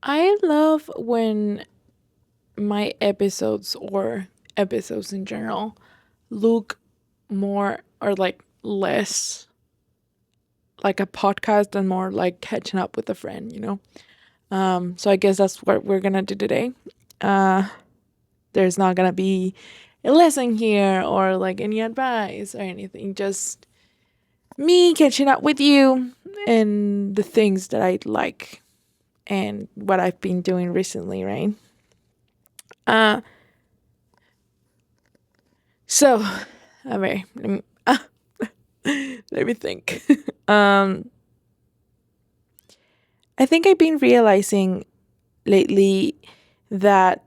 I love when my episodes or episodes in general look more or like less like a podcast and more like catching up with a friend. So I guess that's what we're gonna do today. Uh, there's not gonna be a lesson here or like any advice or anything. Just me catching up with you and the things that I like and what I've been doing recently, right? Uh, so, let me, let me think. um, I think I've been realizing lately that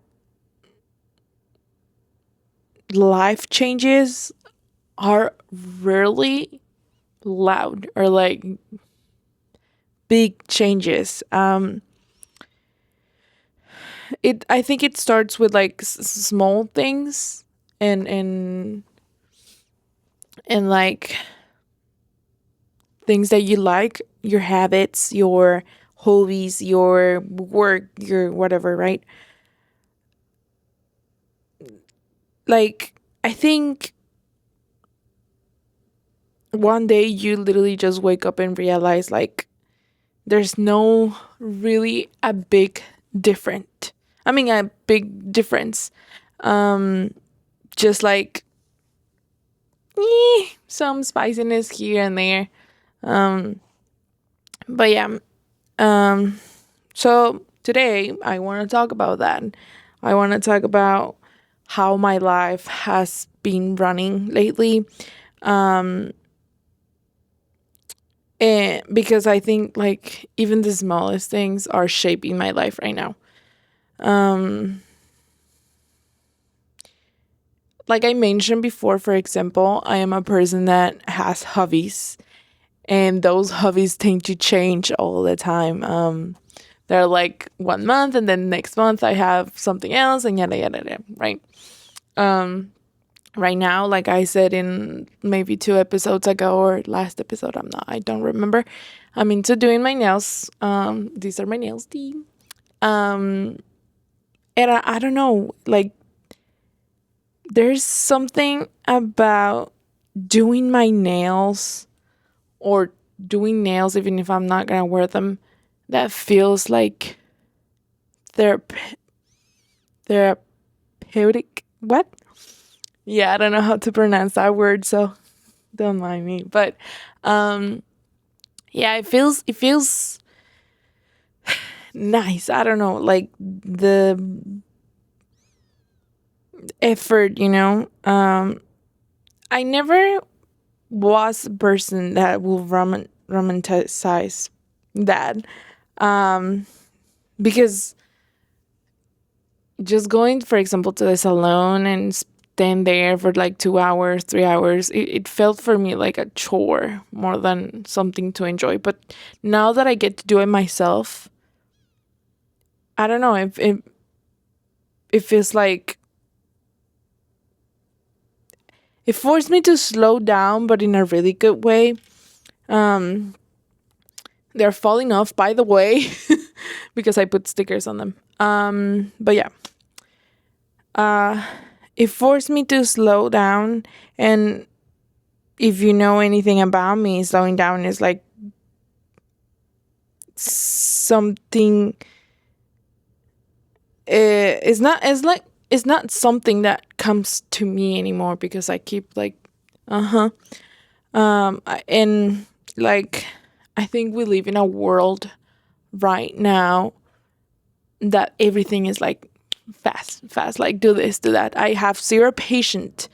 life changes are rarely loud or like big changes. I think it starts with like small things and and like things that you like, your habits, your hobbies, your work, your whatever, right? Like I think one day you literally just wake up and realize like there's no really a big different. I mean a big difference. Um just like some spiciness here and there. Um but yeah, um so today I want to talk about that. I want to talk about how my life has been running lately. Um And because I think like even the smallest things are shaping my life right now. Um like I mentioned before, for example, I am a person that has hobbies and those hobbies tend to change all the time. They're like 1 month and then next month I have something else and yada yada yada, right? Um right now, like I said in maybe 2 episodes ago or last episode, I don't remember. I'm into doing my nails. These are my nails, Um, and I don't know, like, there's something about doing my nails or doing nails, even if I'm not gonna wear them, that feels like therap- therapeutic. What? Yeah, I don't know how to pronounce that word, so don't mind me. But, um, yeah, it feels nice. I don't know, like the effort, I never was a person that will romanticize that. Um, because just going, for example, to the salon and stand there for like 2 hours, 3 hours, it felt for me like a chore more than something to enjoy. But now that I get to do it myself, I don't know if it feels like it forced me to slow down, but in a really good way. Um, they're falling off, by the way, because I put stickers on them. But yeah, uh, it forced me to slow down. And if you know anything about me, slowing down is like something. It's not something that comes to me anymore because I keep like, uh huh. And like, I think we live in a world right now that everything is like fast, fast, like do this, do that. I have zero patience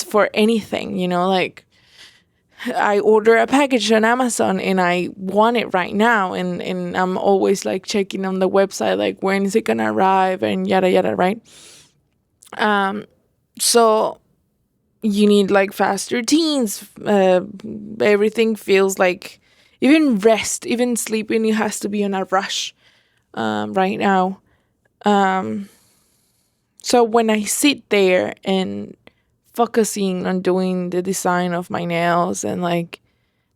for anything, like I order a package on Amazon and I want it right now and I'm always like checking on the website like when is it gonna arrive and yada yada, right? Um so you need like fast routines. Everything feels like even rest, even sleeping, it has to be on a rush right now. Um, so when I sit there and focusing on doing the design of my nails and like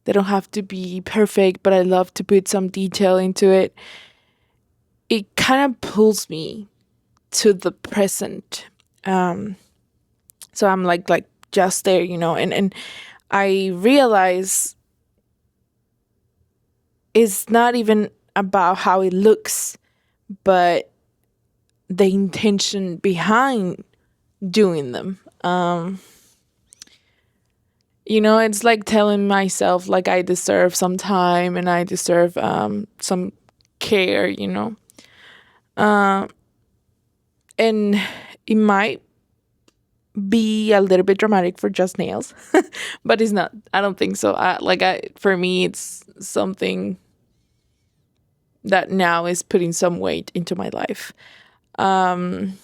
they don't have to be perfect, but I love to put some detail into it. kind of pulls me to the present. Um, so I'm like just there, and I realize it's not even about how it looks, but the intention behind doing them. It's like telling myself like I deserve some time and I deserve some care. Uh, and it might be a little bit dramatic for just nails, but it's not. I don't think so. For me, it's something that now is putting some weight into my life. Um,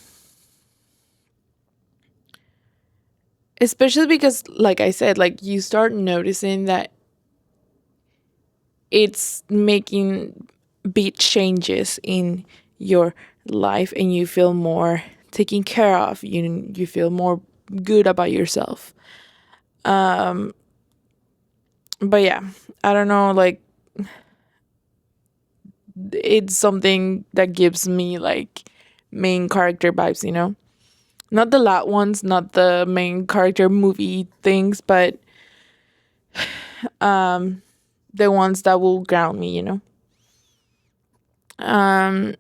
Especially because, like I said, like you start noticing that it's making big changes in your life and you feel more taken care of. You feel more good about yourself. Um, but yeah, I don't know, like it's something that gives me like main character vibes. Not the loud ones, not the main character movie things, but um the ones that will ground me. Um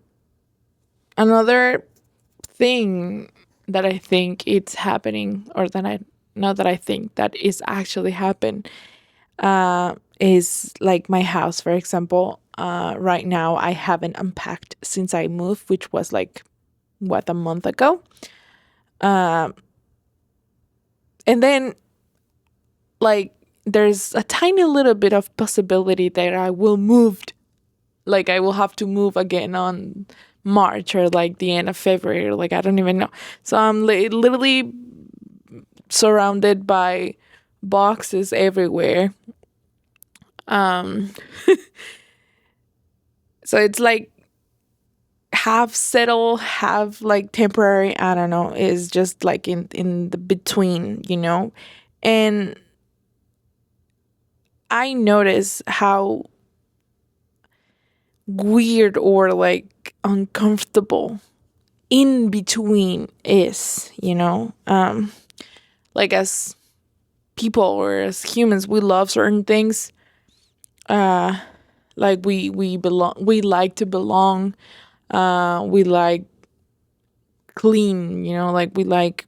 Another thing that I think it's happening, or that I not that I think that is actually happened, is like my house, for example. Right now I haven't unpacked since I moved, which was like what, a month ago. Um and then like there's a tiny little bit of possibility that I will move, like I will have to move again on March or like the end of February, or like I don't even know. So I'm literally surrounded by boxes everywhere. Um so it's like half settle, half like temporary, I don't know, is just like in the between. And I notice how weird or like uncomfortable in between is. Like as people or as humans, we love certain things. uh like we belong, we like to belong. We like clean, like we like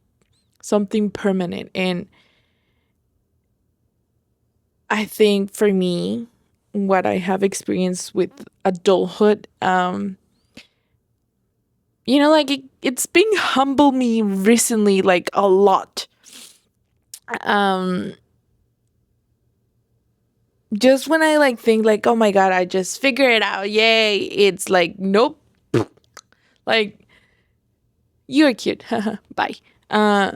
something permanent. And I think for me, what I have experienced with adulthood, like it's been humble me recently, like a lot. um just when I like think like, oh my god, I just figure it out, yay, it's like, nope. Like, you're cute. Bye. uh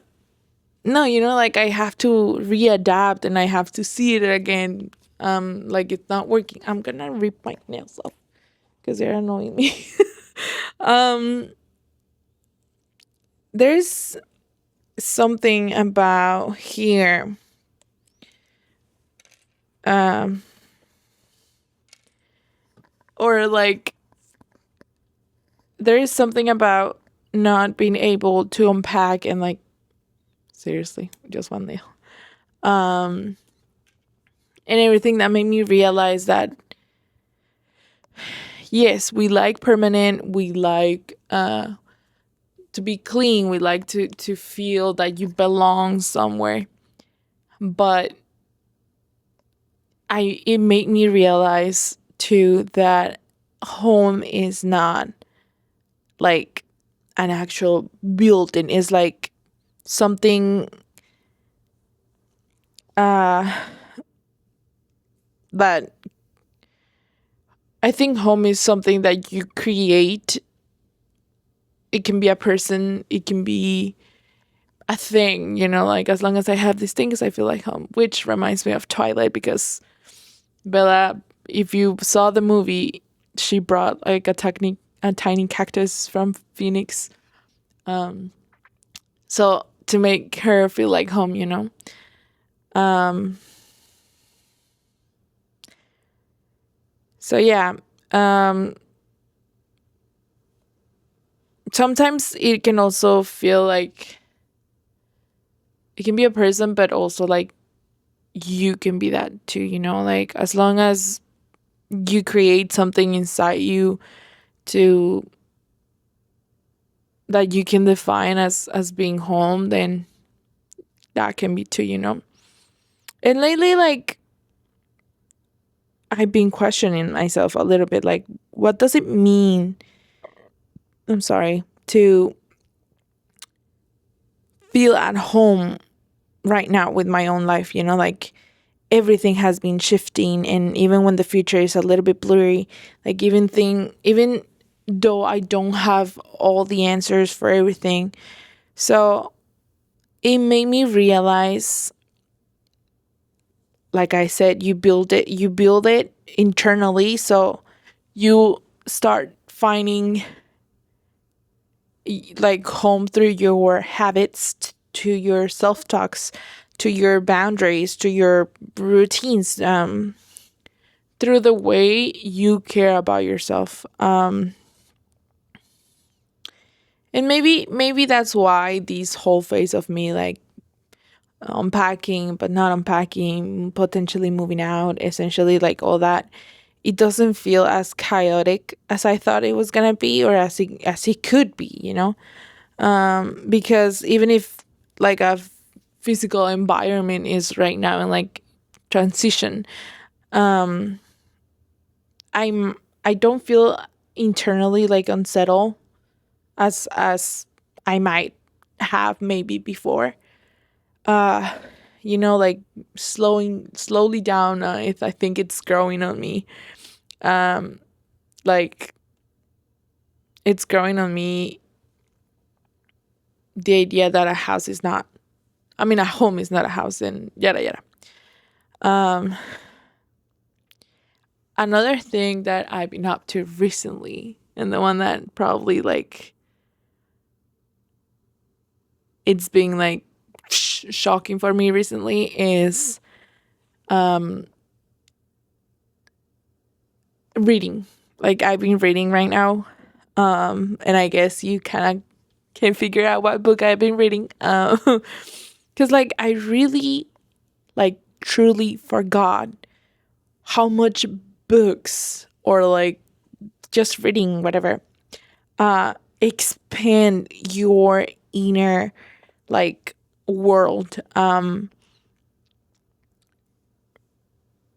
no, like I have to readapt and I have to see it again. Like it's not working, I'm gonna rip my nails off because they're annoying me. um there's something about here, um or like there is something about not being able to unpack and like, seriously, just one nail. um and everything that made me realize that yes, we like permanent, we like to be clean, we like to feel that you belong somewhere. But it made me realize too that home is not like an actual building, is like something uh that I think home is something that you create. It can be a person, it can be a thing, like as long as I have these things, I feel like home, which reminds me of Twilight, because Bella, if you saw the movie, she brought like a tiny cactus from Phoenix, um, so to make her feel like home. Um, so yeah, um, sometimes it can also feel like it can be a person, but also like you can be that too, like as long as you create something inside you to that you can define as being home, then that can be too. And lately, like, I've been questioning myself a little bit, like, what does it mean, I'm sorry, to feel at home right now with my own life, like everything has been shifting, and even when the future is a little bit blurry, like even though I don't have all the answers for everything. So it made me realize, like I said, you build it internally, so you start finding like home through your habits, to your self talks, to your boundaries, to your routines, through the way you care about yourself. And maybe that's why this whole phase of me, like unpacking but not unpacking, potentially moving out, essentially like all that, it doesn't feel as chaotic as I thought it was gonna be, or as it could be. Because even if like a physical environment is right now in like transition, um I don't feel internally like unsettled as I might have maybe before. uh like slowly down, I think it's growing on me. um like it's growing on me, the idea that a house is not, I mean, a home is not a house, and yada yada. um Another thing that I've been up to recently, and the one that probably like it's being like shocking for me recently, is um reading. Like I've been reading right now. And I guess you kind of can figure out what book I've been reading. Cuz like I really like truly forgot how much books, or like just reading whatever, expand your inner like world.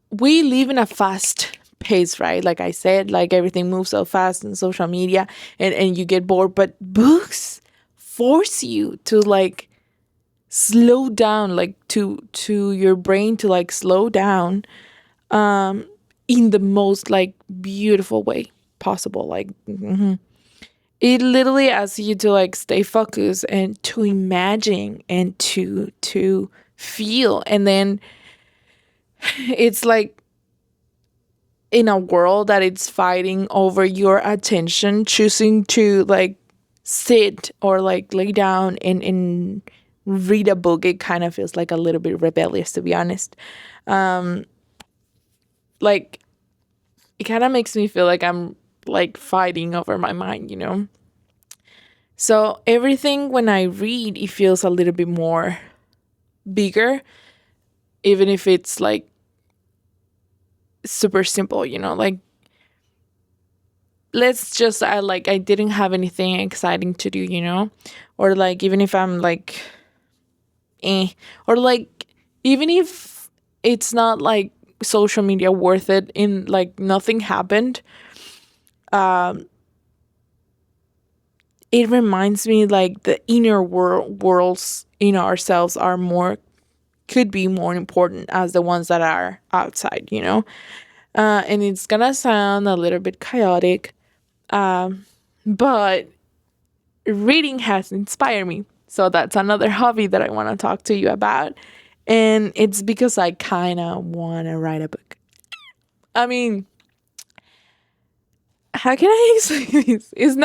We live in a fast pace, right? Like I said, like everything moves so fast in social media, and you get bored, but books force you to like slow down, like to your brain to like slow down, um in the most like beautiful way possible. Like it literally asks you to like stay focused and to imagine and to feel. And then it's like in a world that it's fighting over your attention, choosing to like sit or like lay down and read a book, it kind of feels like a little bit rebellious, to be honest. Um, like it kind of makes me feel like I'm like fighting over my mind. So everything when I read, it feels a little bit more bigger, even if it's like super simple. Like let's just like I didn't have anything exciting to do. Or like even if I'm like eh, or like even if it's not like social media worth it, in like nothing happened, um it reminds me like the inner worlds in ourselves are more, could be more important as the ones that are outside. And it's gonna sound a little bit chaotic, but reading has inspired me. So that's another hobby that I want to talk to you about. And it's because I kind of want to write a book. I mean, how can I explain this? It's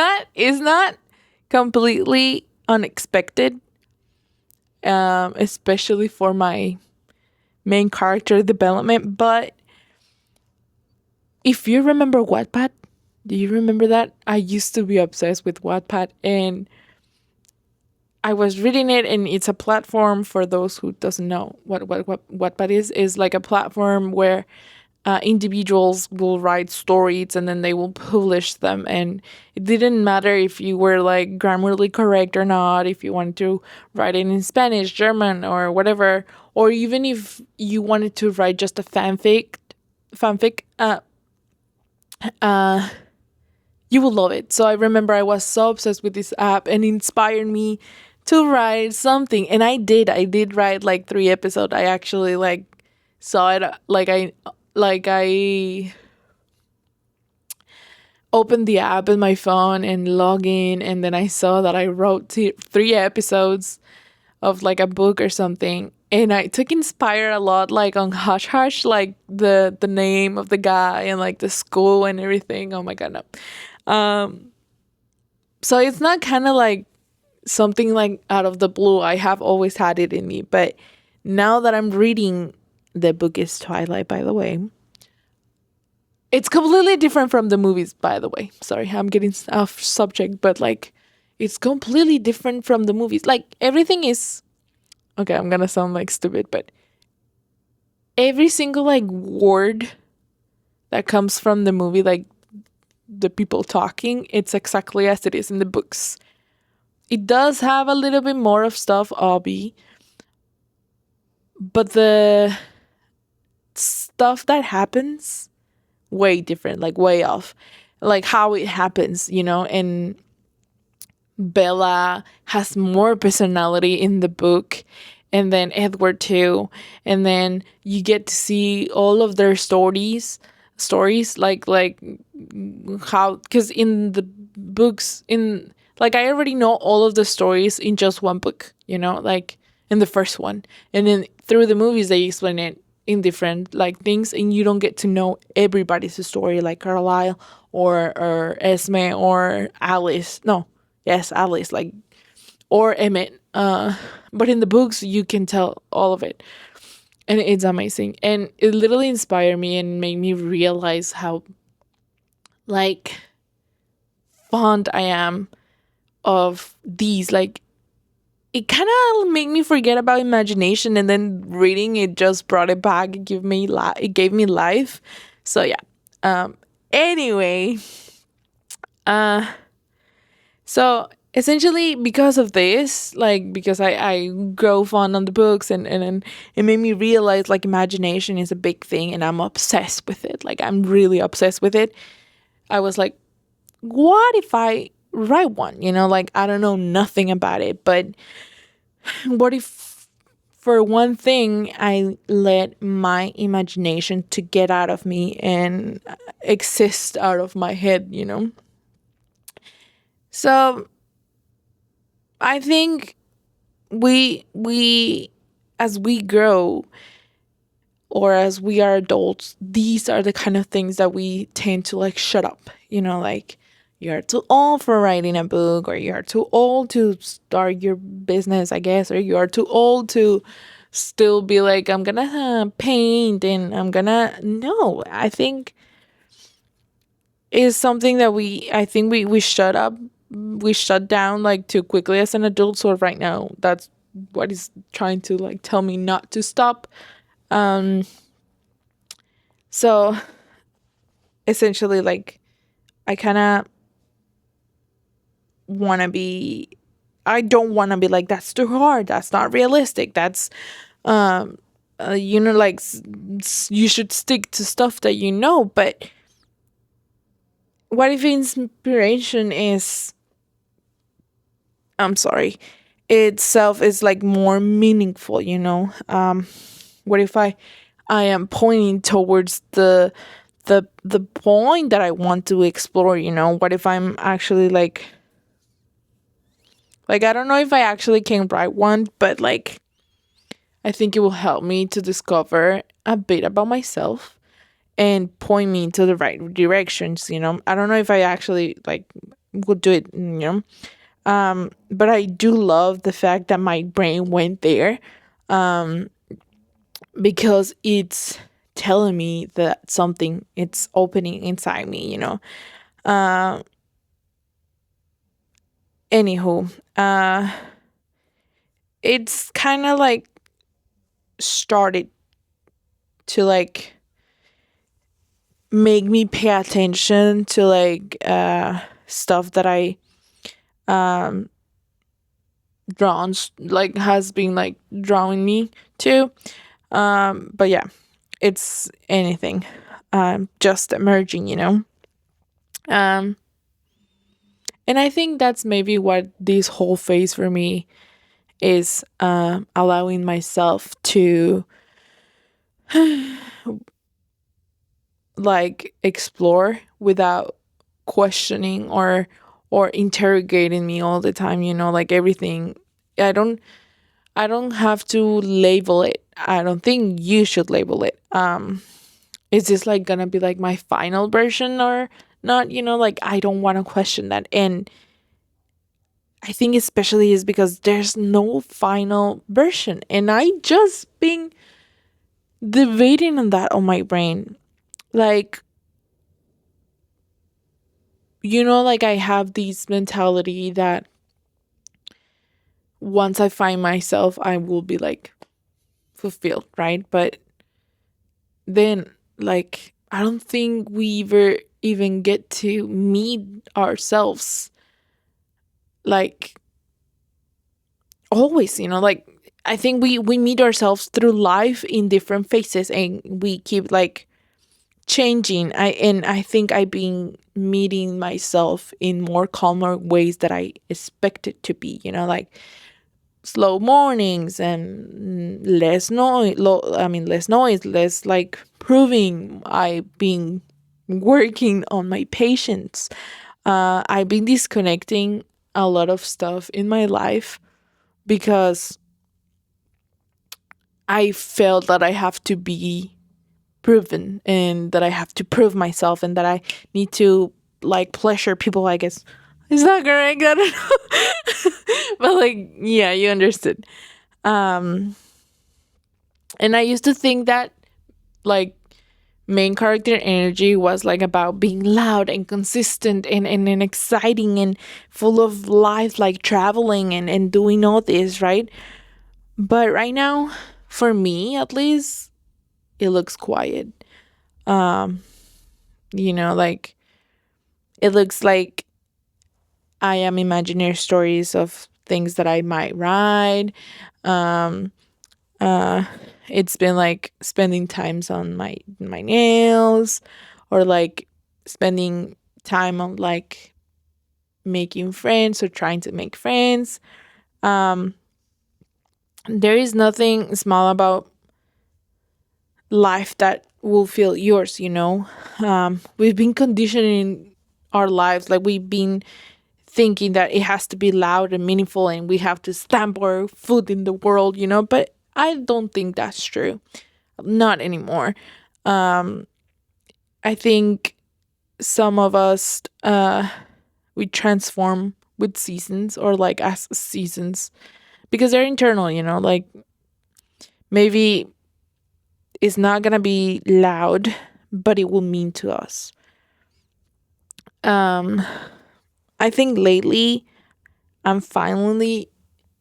not completely unexpected, especially for my main character development. But if you remember Wattpad, Do you remember that? I used to be obsessed with Wattpad, and I was reading it, and it's a platform for those who doesn't know what Wattpad is like a platform where individuals will write stories and then they will publish them, and it didn't matter if you were like grammarly correct or not, if you wanted to write it in Spanish, German, or whatever, or even if you wanted to write just a fanfic, uh you will love it. So I remember I was so obsessed with this app, and it inspired me to write something. And I did write like 3 episodes. I actually like saw it, like I opened the app in my phone and log in, and then I saw that I wrote 3 episodes of like a book or something. And I took inspire a lot, like on Hush Hush, like the name of the guy and like the school and everything. Oh my god, no. Um, so it's not kind of like something like out of the blue. I have always had it in me, but now that I'm reading, the book is Twilight, by the way. It's completely different from the movies, by the way. Sorry, I'm getting off subject, but like it's completely different from the movies. Like everything is okay, I'm gonna sound like stupid, but every single like word that comes from the movie, like the people talking, it's exactly as it is in the books. It does have a little bit more of stuff, obby, but the stuff that happens way different, like way off, like how it happens, and Bella has more personality in the book, and then Edward too, and then you get to see all of their stories like how, because in the books, in like I already know all of the stories in just one book, like in the first one, and then through the movies they explain it in different like things, and you don't get to know everybody's story, like Carlisle or Esme or Alice. No, yes, Alice, like, or Emmett. But in the books you can tell all of it, and it's amazing, and it literally inspired me and made me realize how like fond I am of these. Like it kind of made me forget about imagination, and then reading it just brought it back. It gave me life. So yeah. Anyway, uh so essentially because of this, like because I grow fond on the books, and it made me realize like imagination is a big thing, and I'm obsessed with it. Like I'm really obsessed with it. I was like, what if I write one? Like I don't know nothing about it, but what if for one thing I let my imagination to get out of me and exist out of my head? So I think we as we grow, or as we are adults, these are the kind of things that we tend to like shut up, like you're too old for writing a book, or you're too old to start your business, I guess, or you're too old to still be like, I'm gonna paint, and I'm gonna, no, I think is something that I think we we shut down like too quickly as an adult. So right now, that's what is trying to like tell me not to stop. um so essentially, like I kind of want to be I don't want to be like, that's too hard, that's not realistic, that's um like you should stick to stuff that but what if inspiration is, I'm sorry, itself is like more meaningful, what if I am pointing towards the point that I want to explore, what if I'm actually like I don't know if I actually can write one, but like I think it will help me to discover a bit about myself and point me into the right directions. I don't know if I actually like would do it. But I do love the fact that my brain went there, um, because it's telling me that something it's opening inside me. Uh, Anywho, it's kind of like started to like make me pay attention to like stuff that I um drawn like has been like drawing me to. But yeah, it's anything. Just emerging, you know. Um, and I think that's maybe what this whole phase for me is, allowing myself to like explore without questioning or interrogating me all the time, you know, like everything. I don't have to label it. I don't think you should label it. Is this like gonna be like my final version or not? You know, like I don't want to question that. And I think especially is because there's no final version. And I just been debating on that on my brain. Like, you know, like I have this mentality that once I find myself, I will be like fulfilled, right? But then, like, I don't think we ever even get to meet ourselves, like, always, you know, like, I think we meet ourselves through life in different phases and we keep like changing. I think I've been meeting myself in more calmer ways that I expected to be, you know, like slow mornings and less noise. Less noise, less like proving. I've been working on my patience. I've been disconnecting a lot of stuff in my life because I felt that I have to be proven and that I have to prove myself and that I need to like pleasure people, I guess. Is that correct? I don't know. But like, yeah, you understood. Um and I used to think that like main character energy was like about being loud and consistent and exciting and full of life, like traveling and doing all this, right? But right now, for me at least, it looks quiet. Um, you know, like it looks like I am imagining stories of things that I might write. Um, uh, it's been like spending times on my nails, or like spending time on like making friends or trying to make friends. Um, there is nothing small about life that will feel yours, you know. We've been conditioning our lives, like we've been thinking that it has to be loud and meaningful and we have to stamp our foot in the world, you know, but I don't think that's true. Not anymore. um I think some of us we transform with seasons, or like as seasons, because they're internal, you know, like maybe it's not gonna be loud, but it will mean to us. um I think lately I'm finally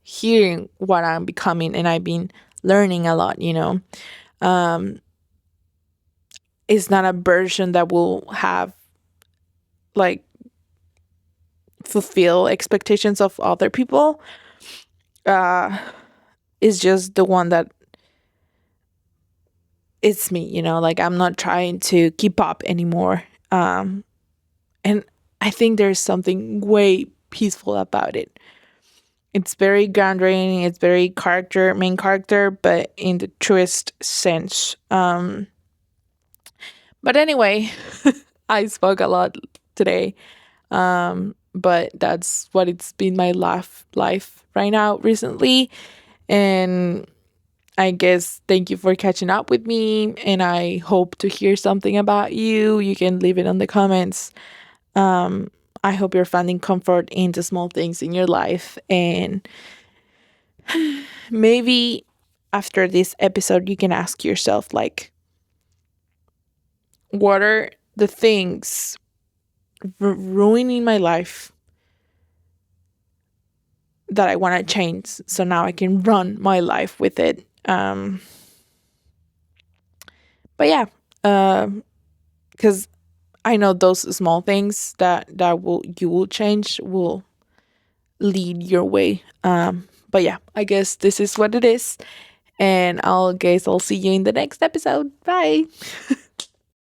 hearing what I'm becoming, and I've been learning a lot, you know. Um it's not a version that will have like fulfill expectations of other people. uh it's just the one that it's me, you know, like I'm not trying to keep up anymore. And I think there's something way peaceful about it. It's very grounding, it's very main character, but in the truest sense. But anyway, I spoke a lot today. But that's what it's been my life right now recently. And I guess thank you for catching up with me, and I hope to hear something about you. You can leave it on the comments. Um, I hope you're finding comfort in the small things in your life, and maybe after this episode, you can ask yourself, like, what are the things ruining my life that I want to change. So now I can run my life with it. But yeah, because I know those small things that you will change will lead your way. But yeah, I guess this is what it is, and I'll see you in the next episode. Bye.